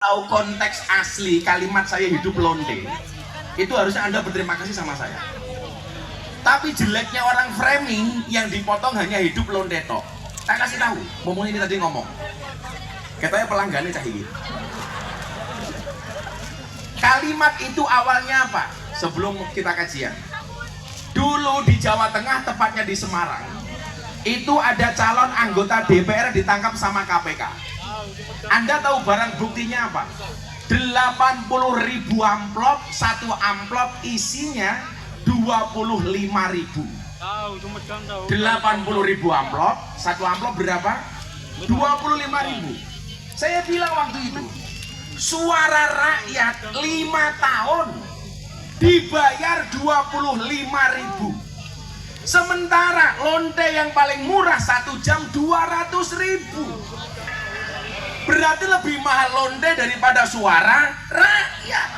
tahu konteks asli kalimat saya hidup lonte, itu harusnya Anda berterima kasih sama saya. Tapi jeleknya orang framing yang dipotong hanya hidup lonte tok. Saya kasih tahu, ngomong ini tadi ngomong. Katanya pelanggannya cahili. Kalimat itu awalnya apa? Sebelum kita kajian. Dulu di Jawa Tengah, tepatnya di Semarang, itu ada calon anggota DPR ditangkap sama KPK. Anda tahu barang buktinya apa? 80.000 amplop, satu amplop isinya 25.000. 80.000 amplop, satu amplop berapa? 25.000. Saya bilang waktu itu, suara rakyat 5 tahun dibayar 25.000. Sementara lonte yang paling murah 1 jam 200.000. Berarti lebih mahal lonte daripada suara rakyat.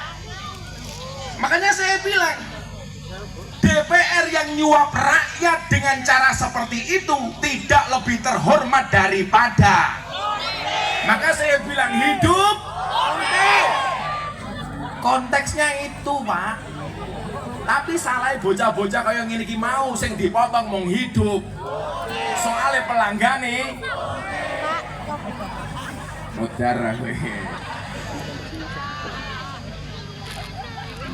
Makanya saya bilang, DPR yang nyuap rakyat dengan cara seperti itu tidak lebih terhormat daripada. Maka saya bilang hidup. Konteksnya itu, Pak. Tapi salah bocah-bocah kayak ngene iki mau sing dipotong mung hidup. Soalnya pelanggan nih. Modar kowe.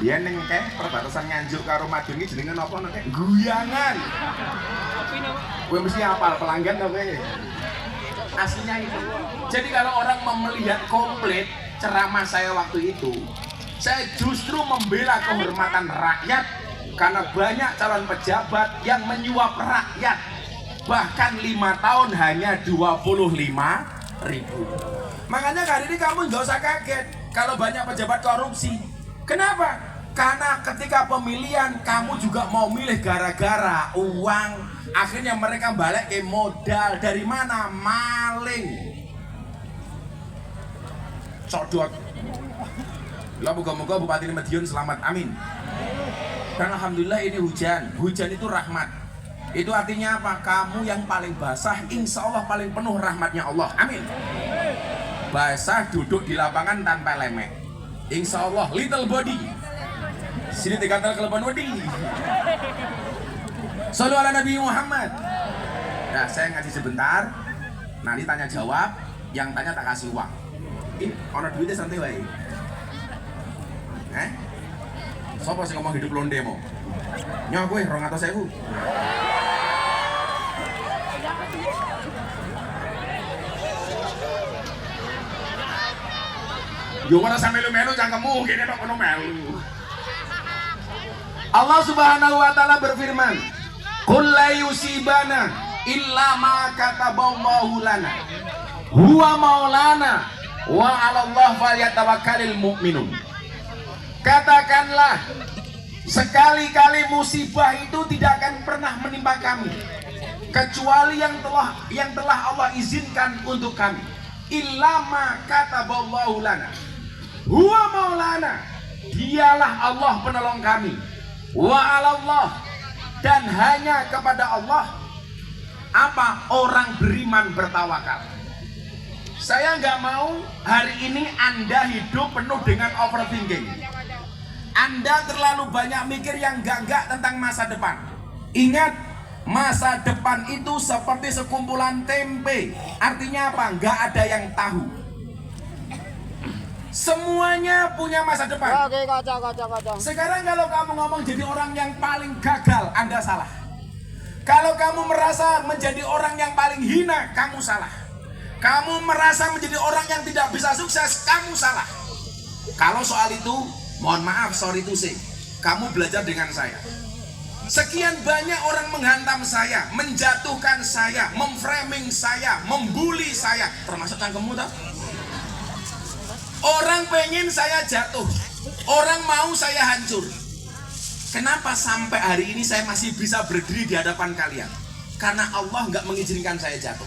Dia neng perbatasan Nganjuk karo Madiun iki jenenge napa nek Guyangan. Kowe mesti hafal pelanggan to kowe. Aslinya itu. Jadi kalau orang melihat komplit ceramah saya waktu itu, saya justru membela kehormatan rakyat karena banyak calon pejabat yang menyuap rakyat. Bahkan 5 tahun hanya 25.000. Makanya kali ini kamu nggak usah kaget kalau banyak pejabat korupsi. Kenapa? Karena ketika pemilihan kamu juga mau milih gara-gara uang. Akhirnya mereka balik ke modal. Dari mana? Maling. Codot. Ya moga-moga Bupati Madiun selamat, amin. Dan alhamdulillah ini hujan. Hujan itu rahmat. Itu artinya apa? Kamu yang paling basah, insya Allah paling penuh rahmatnya Allah, amin. Basah duduk di lapangan tanpa lemek, insya Allah little body. Sini dikatakan kelebihan wedi. Shallu ala Nabi Muhammad. Nah, saya ngaji sebentar. Nanti tanya jawab. Yang tanya tak kasih uang. Ini ono duitnya santai wae. Sopo sing ngomong hidup londe mo? Nyawa kowe 200.000. Yo ora sampe melu cangkemmu kene tok kono melu. Allah Subhanahu wa taala berfirman, "Qul la yusibana illa ma kataballahu lana. Huwa maulana wa 'alallahi falyatawakkalul mu'minun." Katakanlah, sekali-kali musibah itu tidak akan pernah menimpa kami kecuali yang telah Allah izinkan untuk kami. Illa ma kataballahu lana. Huwa maulana. Dialah Allah penolong kami. Wa 'alallah, dan hanya kepada Allah apa orang beriman bertawakal. Saya nggak mau hari ini Anda hidup penuh dengan overthinking. Anda terlalu banyak mikir yang enggak tentang masa depan. Ingat, masa depan itu seperti sekumpulan tempe. Artinya apa? Nggak ada yang tahu. Semuanya punya masa depan. Oke, kaca. Sekarang kalau kamu ngomong jadi orang yang paling gagal, Anda salah. Kalau kamu merasa menjadi orang yang paling hina, kamu salah. Kamu merasa menjadi orang yang tidak bisa sukses, kamu salah. Kalau soal itu, mohon maaf, sorry to say, kamu belajar dengan saya. Sekian banyak orang menghantam saya, menjatuhkan saya, memframing saya, membuli saya, termasuk cangkemmu tau? Orang pengen saya jatuh, orang mau saya hancur. Kenapa sampai hari ini saya masih bisa berdiri di hadapan kalian? Karena Allah nggak mengizinkan saya jatuh.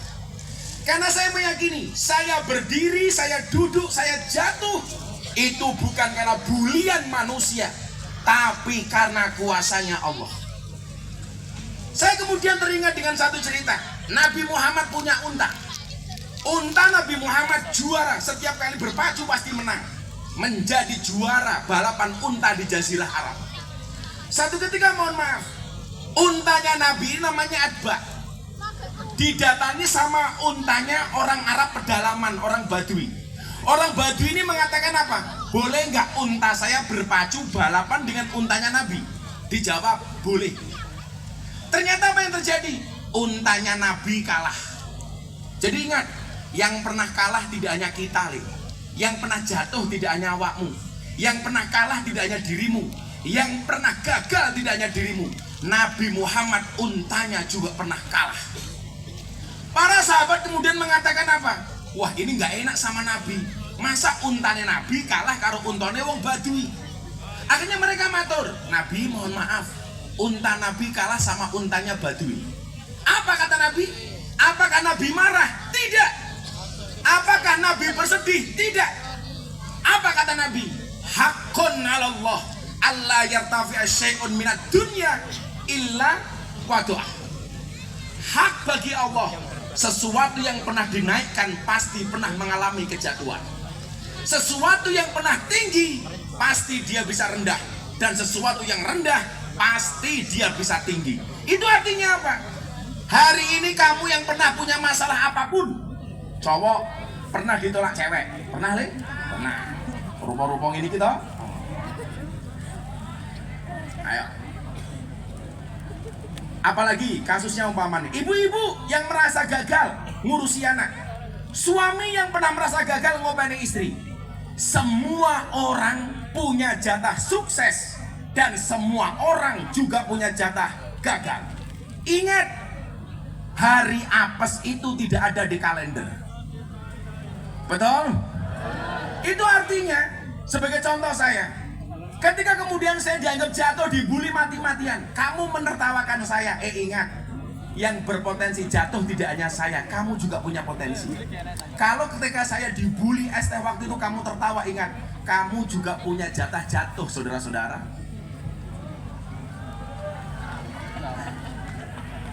Karena saya meyakini, saya berdiri, saya duduk, saya jatuh, itu bukan karena bulian manusia, tapi karena kuasanya Allah. Saya kemudian teringat dengan satu cerita. Nabi Muhammad punya unta. Unta Nabi Muhammad juara, setiap kali berpacu pasti menang, menjadi juara balapan unta di Jazirah Arab. Satu ketika, mohon maaf, untanya Nabi namanya Adba, didatangi sama untanya orang Arab pedalaman, orang Badui. Orang Badui ini mengatakan apa? Boleh nggak unta saya berpacu balapan dengan untanya Nabi? Dijawab, boleh. Ternyata apa yang terjadi? Untanya Nabi kalah. Jadi ingat, yang pernah kalah tidak hanya kita, yang pernah jatuh tidak hanya awakmu, yang pernah kalah tidak hanya dirimu, yang pernah gagal tidak hanya dirimu. Nabi Muhammad untanya juga pernah kalah. Para sahabat kemudian mengatakan apa? Wah, ini nggak enak sama Nabi. Masa untanya Nabi kalah karo untane wong Badui? Akhirnya mereka matur, Nabi mohon maaf, unta Nabi kalah sama untanya Badui. Apa kata Nabi? Apakah Nabi marah? Tidak. Apakah Nabi bersedih? Tidak. Apa kata Nabi? Haqqun 'ala Allah alla yartafi'a syai'un minad dunya illa wadu'ah. Hak bagi Allah, sesuatu yang pernah dinaikkan pasti pernah mengalami kejatuhan. Sesuatu yang pernah tinggi pasti dia bisa rendah, dan sesuatu yang rendah pasti dia bisa tinggi. Itu artinya apa? Hari ini kamu yang pernah punya masalah apapun, cowok pernah ditolak cewek, pernah Le? Pernah. Rupa-rupa ini kita. Ayo. Apalagi kasusnya umpamanya ibu-ibu yang merasa gagal ngurusi anak, suami yang pernah merasa gagal ngopeni istri. Semua orang punya jatah sukses dan semua orang juga punya jatah gagal. Ingat, hari apes itu tidak ada di kalender. Betul? Itu artinya, sebagai contoh saya, ketika kemudian saya dianggap jatuh, dibully mati-matian, kamu menertawakan saya. Ingat, yang berpotensi jatuh tidak hanya saya, kamu juga punya potensi. Kalau ketika saya dibully waktu itu kamu tertawa, ingat, kamu juga punya jatah jatuh, saudara-saudara.